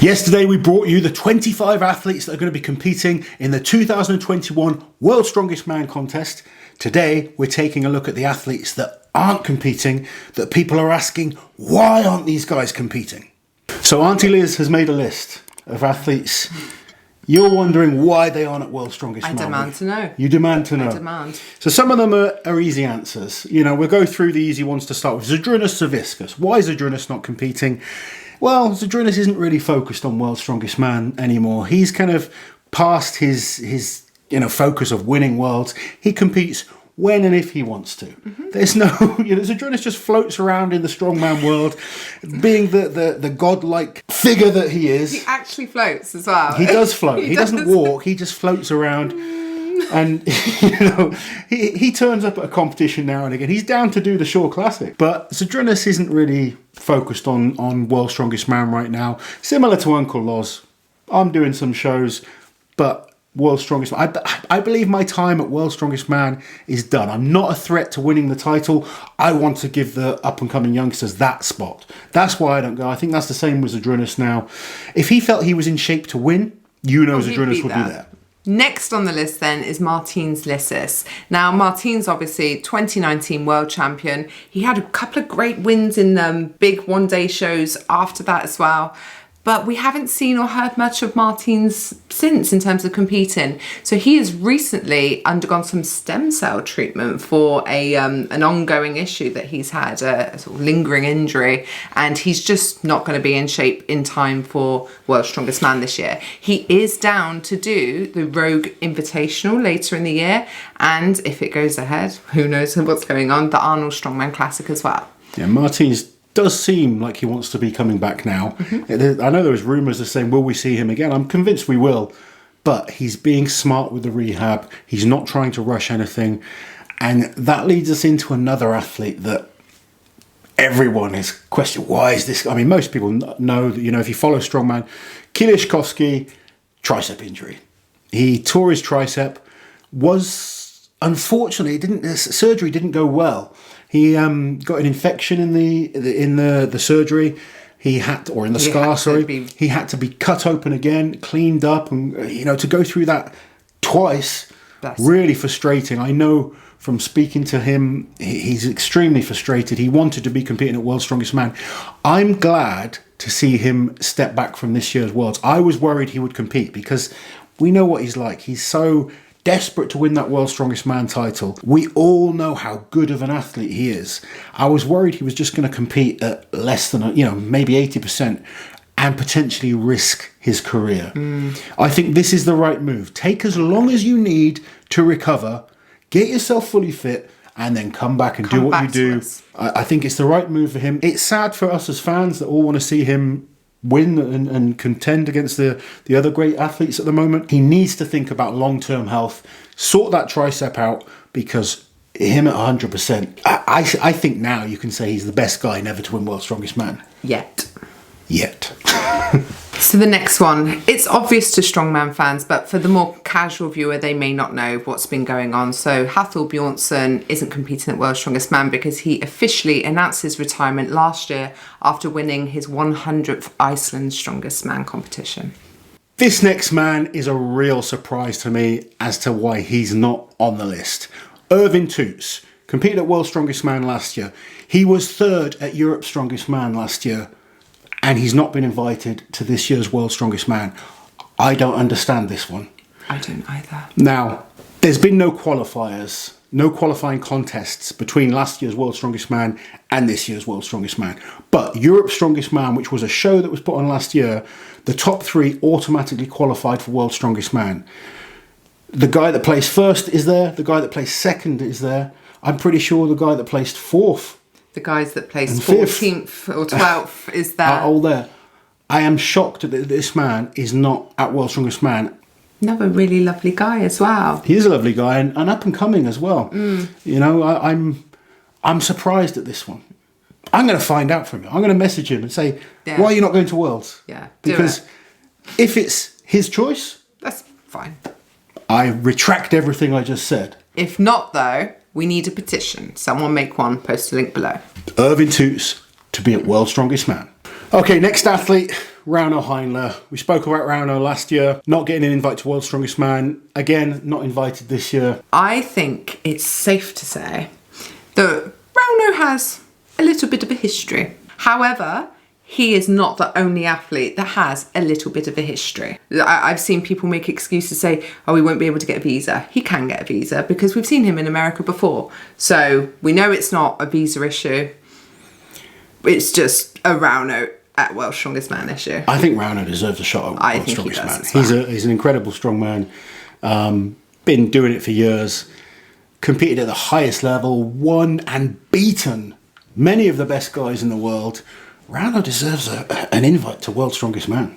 Yesterday we brought you the 25 athletes that are going to be competing in the 2021 World's Strongest Man contest. Today we're taking a look at the athletes that aren't competing, that people are asking, why aren't these guys competing? So Auntie Liz has made a list of athletes. You're wondering why they aren't at World's Strongest Man. I demand to know. You demand to know. I demand. So some of them are easy answers. You know, we'll go through the easy ones to start with. Zydrunas Savickas. Why is Zydrunas not competing? Well, Zydrunas isn't really focused on World's Strongest Man anymore. He's kind of past his focus of winning worlds. He competes when and if he wants to. There's no, Zydrunas just floats around in the strongman world, being the godlike figure that he is. He actually floats as well. He does float. He doesn't walk. He just floats around. And, he turns up at a competition now and again. He's down to do the Shore Classic. But Zydrunas isn't really focused on World's Strongest Man right now. Similar to Uncle Loz. I'm doing some shows, but World's Strongest Man. I believe my time at World's Strongest Man is done. I'm not a threat to winning the title. I want to give the up-and-coming youngsters that spot. That's why I don't go. I think that's the same with Zydrunas now. If he felt he was in shape to win, Zydrunas would be there. Next on the list then is Martins Licis. Now Martins, obviously 2019 world champion. He had a couple of great wins in big one-day shows after that as well. But we haven't seen or heard much of Martins since in terms of competing. So he has recently undergone some stem cell treatment for an ongoing issue that he's had, a sort of lingering injury, and he's just not going to be in shape in time for World's Strongest Man this year. He is down to do the Rogue Invitational later in the year, and if it goes ahead, who knows what's going on, the Arnold Strongman Classic as well. Yeah, Martins does seem like he wants to be coming back now. I know there was rumours of saying, will we see him again? I'm convinced we will, but he's being smart with the rehab. He's not trying to rush anything, and that leads us into another athlete that everyone is questioning. Why is this? I mean, most people know that, if you follow Strongman, Kieliszkowski, tricep injury. He tore his tricep. Unfortunately, surgery didn't go well. He got an infection in the surgery. He had to be cut open again, cleaned up, and to go through that twice. That's really frustrating. I know from speaking to him, he's extremely frustrated. He wanted to be competing at World's Strongest Man. I'm glad to see him step back from this year's Worlds. I was worried he would compete because we know what he's like. He's so desperate to win that World's Strongest Man title. We all know how good of an athlete he is. I was worried he was just going to compete at less than, maybe 80% and potentially risk his career. I think this is the right move. Take as long as you need to recover, get yourself fully fit, and then come back and do what you do. I think it's the right move for him. It's sad for us as fans that all want to see him win and contend against the other great athletes at the moment. He needs to think about long-term health, sort that tricep out, because him at 100%, I think now you can say he's the best guy never to win World's Strongest Man. Yet. So the next one, it's obvious to strongman fans, but for the more casual viewer, they may not know what's been going on. So Hafthor Bjornsson isn't competing at World's Strongest Man because he officially announced his retirement last year after winning his 100th Iceland Strongest Man competition. This next man is a real surprise to me as to why he's not on the list. Erwin Toots competed at World's Strongest Man last year. He was third at Europe's Strongest Man last year, and he's not been invited to this year's World's Strongest Man. I don't understand this one. I don't either. Now, there's been no qualifiers, no qualifying contests between last year's World's Strongest Man and this year's World's Strongest Man. But Europe's Strongest Man, which was a show that was put on last year, the top three automatically qualified for World's Strongest Man. The guy that placed first is there. The guy that placed second is there. I'm pretty sure the guy that placed fourth, the guys that placed 14th or 12th is there. Are all there. I am shocked that this man is not at World's Strongest Man. Another really lovely guy as well. He is a lovely guy and up and coming as well. I'm surprised at this one. I'm going to find out from him. I'm going to message him and say, why are you not going to Worlds? Yeah, because if it's his choice, that's fine. I retract everything I just said. If not, though, we need a petition. Someone make one, post a link below. Erwin Toots to be at World's Strongest Man. Okay, next athlete. Rauno Heinla. We spoke about Rauno last year, not getting an invite to World's Strongest Man. Again, not invited this year. I think it's safe to say that Rauno has a little bit of a history. However, he is not the only athlete that has a little bit of a history. I've seen people make excuses, say, oh, he won't be able to get a visa. He can get a visa because we've seen him in America before. So we know it's not a visa issue. It's just a Rauno at World's Strongest Man issue. I think Rauno deserves a shot at World's Strongest Man. He's an incredible strongman. Been doing it for years. Competed at the highest level. Won and beaten many of the best guys in the world. Rauno deserves an invite to World's Strongest Man.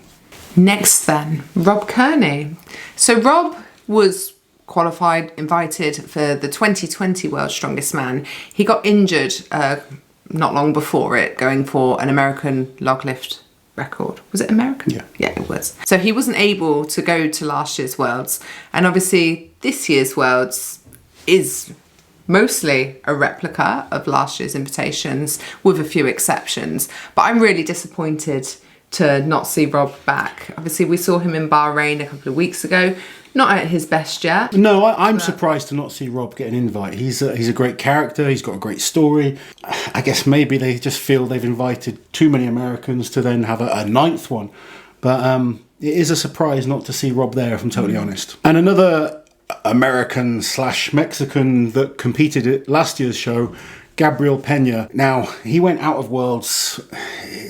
Next then, Rob Kearney. So Rob was qualified, invited for the 2020 World's Strongest Man. He got injured not long before it, going for an American log lift record. Was it American? Yeah. Yeah, it was. So he wasn't able to go to last year's Worlds. And obviously this year's Worlds is mostly a replica of last year's invitations with a few exceptions. But I'm really disappointed to not see Rob back. Obviously we saw him in Bahrain a couple of weeks ago. Not at his best yet. No, I'm surprised to not see Rob get an invite. He's a great character. He's got a great story. I guess maybe they just feel they've invited too many Americans to then have a ninth one. But it is a surprise not to see Rob there, if I'm totally honest. And another American/Mexican that competed at last year's show, Gabriel Pena. Now, he went out of Worlds.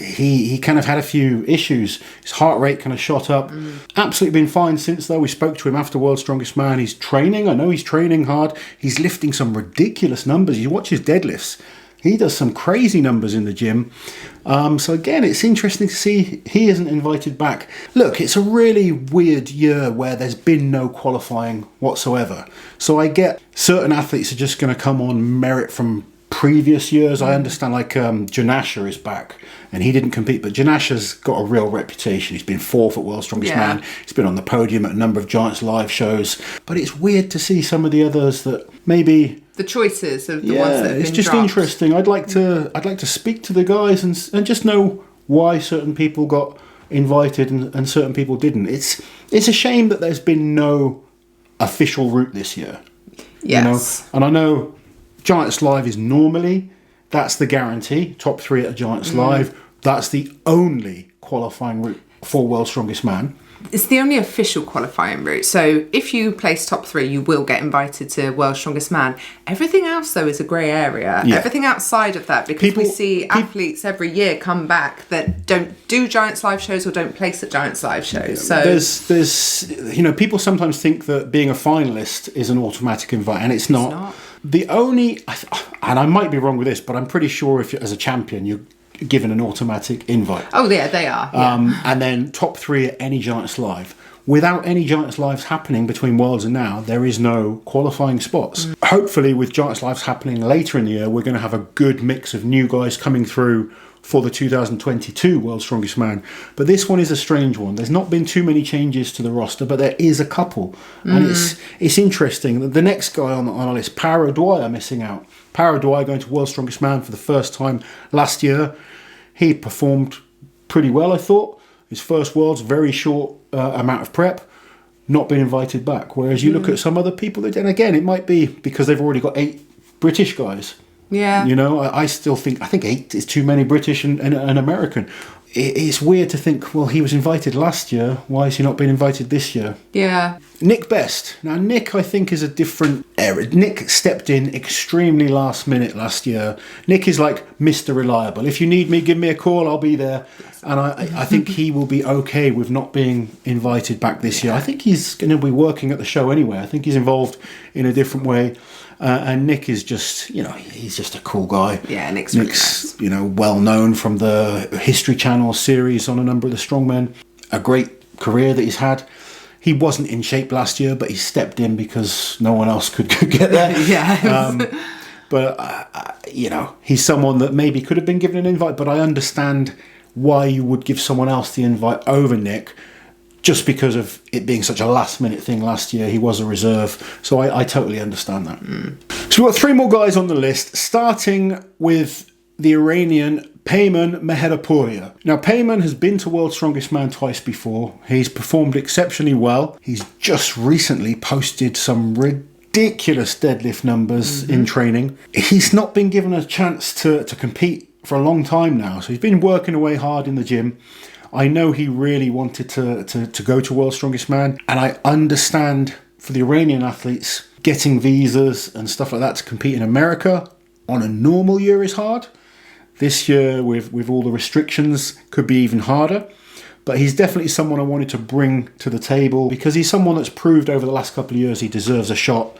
He kind of had a few issues. His heart rate kind of shot up. Absolutely been fine since, though. We spoke to him after World's Strongest Man. He's training. I know he's training hard. He's lifting some ridiculous numbers. You watch his deadlifts. He does some crazy numbers in the gym. So again, it's interesting to see he isn't invited back. Look, it's a really weird year where there's been no qualifying whatsoever. So I get certain athletes are just going to come on merit from previous years. I understand, like Janasha is back and he didn't compete, but Janasha's got a real reputation. He's been fourth at World's Strongest Man. He's been on the podium at a number of Giants live shows. But it's weird to see some of the others that maybe the choices of the ones that have been it's just dropped. Interesting. I'd like to speak to the guys and just know why certain people got invited and certain people didn't. It's a shame that there's been no official route this year. Yes. You know? And I know Giants Live is normally, that's the guarantee. Top 3 at Giants Live. That's the only qualifying route for World's Strongest Man. It's the only official qualifying route. So if you place top 3, you will get invited to World's Strongest Man. Everything else, though, is a grey area. Yeah. Everything outside of that, because we see athletes every year come back that don't do Giants Live shows or don't place at Giants Live shows. So there's people sometimes think that being a finalist is an automatic invite, and it's not. The only, and I might be wrong with this, but I'm pretty sure if you're, as a champion, you're given an automatic invite. Oh, yeah, they are. Yeah. And then top 3 at any Giants Live. Without any Giants Lives happening between Worlds and now, there is no qualifying spots. Hopefully, with Giants Lives happening later in the year, we're going to have a good mix of new guys coming through for the 2022 World's Strongest Man. But this one is a strange one. There's not been too many changes to the roster, but there is a couple. And it's interesting. The next guy on our list, Para Dwyer, missing out. Para Dwyer going to World's Strongest Man for the first time last year. He performed pretty well, I thought. His first Worlds, very short amount of prep, not been invited back. Whereas you look at some other people, and again, it might be because they've already got 8 British guys. Yeah. You know, I still think 8 is too many British and American. It's weird to think, well, he was invited last year. Why has he not been invited this year? Yeah. Nick Best. Now, Nick, I think, is a different era. Nick stepped in extremely last minute last year. Nick is like Mr. Reliable. If you need me, give me a call, I'll be there. And I think he will be okay with not being invited back this year. I think he's going to be working at the show anyway. I think he's involved in a different way. And Nick is just, he's just a cool guy. Yeah, Nick's really nice. Well known from the History Channel series on a number of the strongmen. A great career that he's had. He wasn't in shape last year, but he stepped in because no one else could get there. Yeah. But he's someone that maybe could have been given an invite, but I understand why you would give someone else the invite over Nick. Just because of it being such a last-minute thing last year, he was a reserve. So I totally understand that. So we've got 3 more guys on the list, starting with the Iranian Payman Meherapuriya. Now, Payman has been to World's Strongest Man twice before. He's performed exceptionally well. He's just recently posted some ridiculous deadlift numbers in training. He's not been given a chance to compete for a long time now. So he's been working away hard in the gym. I know he really wanted to go to World's Strongest Man. And I understand for the Iranian athletes, getting visas and stuff like that to compete in America on a normal year is hard. This year, with all the restrictions, could be even harder. But he's definitely someone I wanted to bring to the table because he's someone that's proved over the last couple of years he deserves a shot.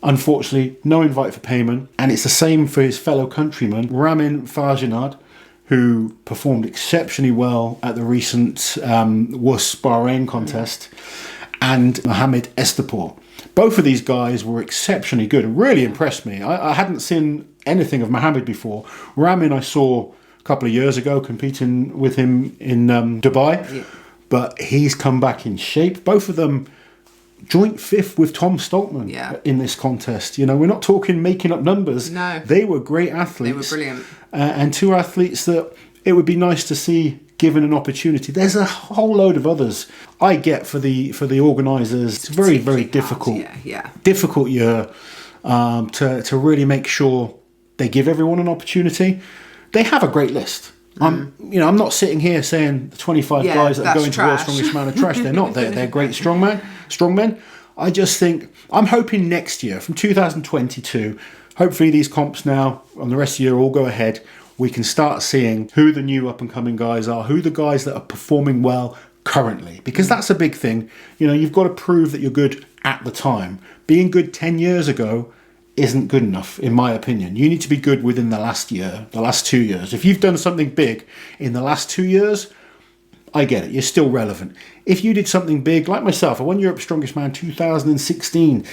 Unfortunately, no invite for Payman. And it's the same for his fellow countryman, Ramin Farjanad, who performed exceptionally well at the recent WUS Bahrain contest, and Mohamed Estapor. Both of these guys were exceptionally good and really impressed me. I hadn't seen anything of Mohamed before. Ramin I saw a couple of years ago competing with him in Dubai, but he's come back in shape. Both of them joint fifth with Tom Stoltman in this contest. You know, we're not talking making up numbers. No. They were great athletes. They were brilliant. And two athletes that it would be nice to see given an opportunity. There's a whole load of others. I get for the organisers, it's very, very difficult. Difficult year to really make sure they give everyone an opportunity. They have a great list. I'm not sitting here saying the 25 guys that are going to World's Strongest Man are trash. They're not. They're great strongmen. I just think, I'm hoping next year, from 2022, hopefully these comps now and the rest of the year all go ahead. We can start seeing who the new up-and-coming guys are, who the guys that are performing well currently. Because that's a big thing. You know, you've got to prove that you're good at the time. Being good 10 years ago isn't good enough, in my opinion. You need to be good within the last year, the last 2 years. If you've done something big in the last 2 years, I get it. You're still relevant. If you did something big, like myself, I won Europe's Strongest Man 2016.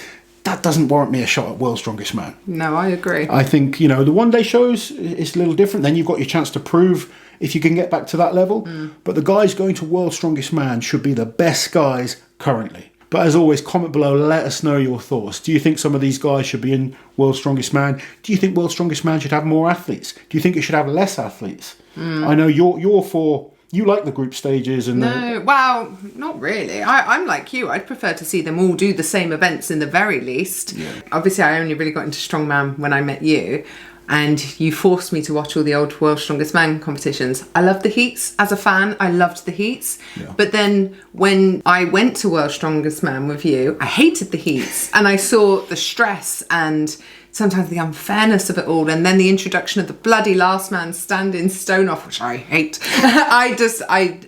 That doesn't warrant me a shot at World's Strongest Man. No, I agree. I think, the one-day shows is a little different. Then you've got your chance to prove if you can get back to that level. But the guys going to World's Strongest Man should be the best guys currently. But as always, comment below, let us know your thoughts. Do you think some of these guys should be in World's Strongest Man? Do you think World's Strongest Man should have more athletes? Do you think it should have less athletes? I know you're for... You like the group stages and... No, well, not really. I'm like you. I'd prefer to see them all do the same events in the very least. Yeah. Obviously, I only really got into Strongman when I met you. And you forced me to watch all the old World's Strongest Man competitions. I loved the heats. As a fan, I loved the heats. Yeah. But then when I went to World's Strongest Man with you, I hated the heats. And I saw the stress and sometimes the unfairness of it all, and then the introduction of the bloody last man standing stone off, which I hate. I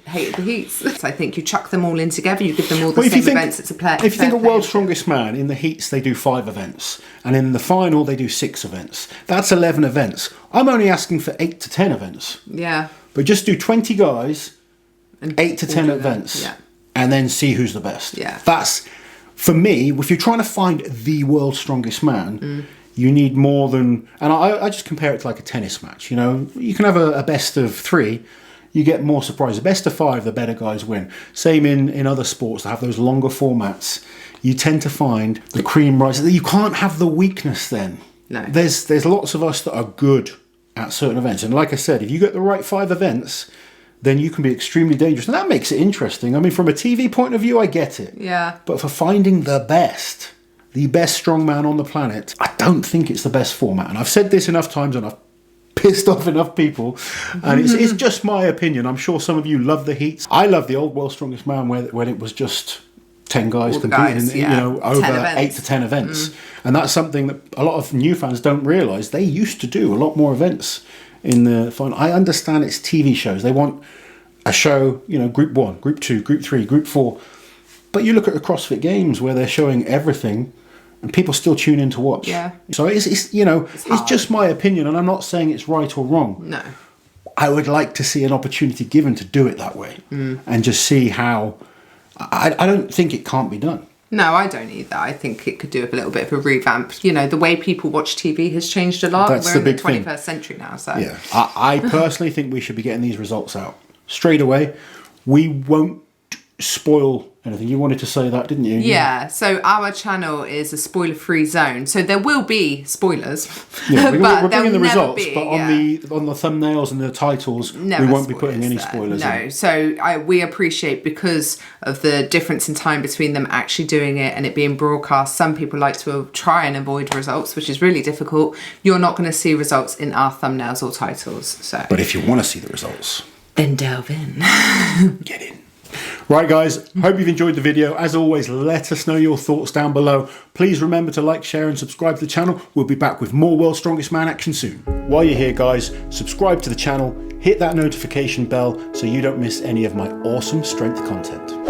hated the heats. So I think you chuck them all in together, you give them all the same events. It's a player. If you think of World's Strongest Man, in the heats they do 5 events, and in the final they do 6 events. That's 11 events. I'm only asking for 8 to 10 events. Yeah. But just do 20 guys, and 8 to 10 events, and then see who's the best. Yeah. That's, for me, if you're trying to find the World's Strongest Man, you need more than... And I just compare it to like a tennis match. You know, you can have a best of 3. You get more surprises. The best of 5, the better guys win. Same in other sports that have those longer formats. You tend to find the cream rises. You can't have the weakness then. No. There's lots of us that are good at certain events. And like I said, if you get the right 5 events, then you can be extremely dangerous. And that makes it interesting. I mean, from a TV point of view, I get it. Yeah. But for finding the best strongman on the planet, I don't think it's the best format. And I've said this enough times and I've pissed off enough people. And it's just my opinion. I'm sure some of you love the heats. I love the old World's Strongest Man when it was just 10 guys competing over 8 to 10 events. And that's something that a lot of new fans don't realise. They used to do a lot more events in the final. I understand it's TV shows. They want a show, group 1, group 2, group 3, group 4. But you look at the CrossFit Games where they're showing everything and people still tune in to watch. Yeah. So it's just my opinion, and I'm not saying it's right or wrong. No. I would like to see an opportunity given to do it that way and just see how... I don't think it can't be done. No, I don't either. I think it could do a little bit of a revamp. The way people watch TV has changed a lot. We're in the 21st century now, so... Yeah. I personally think we should be getting these results out straight away. We won't spoil anything. You wanted to say that, didn't you? Yeah, so our channel is a spoiler-free zone, so there will be spoilers. Yeah, but we're bringing the results, be, but on the thumbnails and the titles, we won't be putting any spoilers in. So we appreciate, because of the difference in time between them actually doing it and it being broadcast, some people like to try and avoid results, which is really difficult. You're not going to see results in our thumbnails or titles. So, but if you want to see the results, then delve in. Get in. Right, guys, hope you've enjoyed the video. As always, let us know your thoughts down below. Please remember to like, share and subscribe to the channel. We'll be back with more World's Strongest Man action soon. While you're here, guys, subscribe to the channel, hit that notification bell so you don't miss any of my awesome strength content.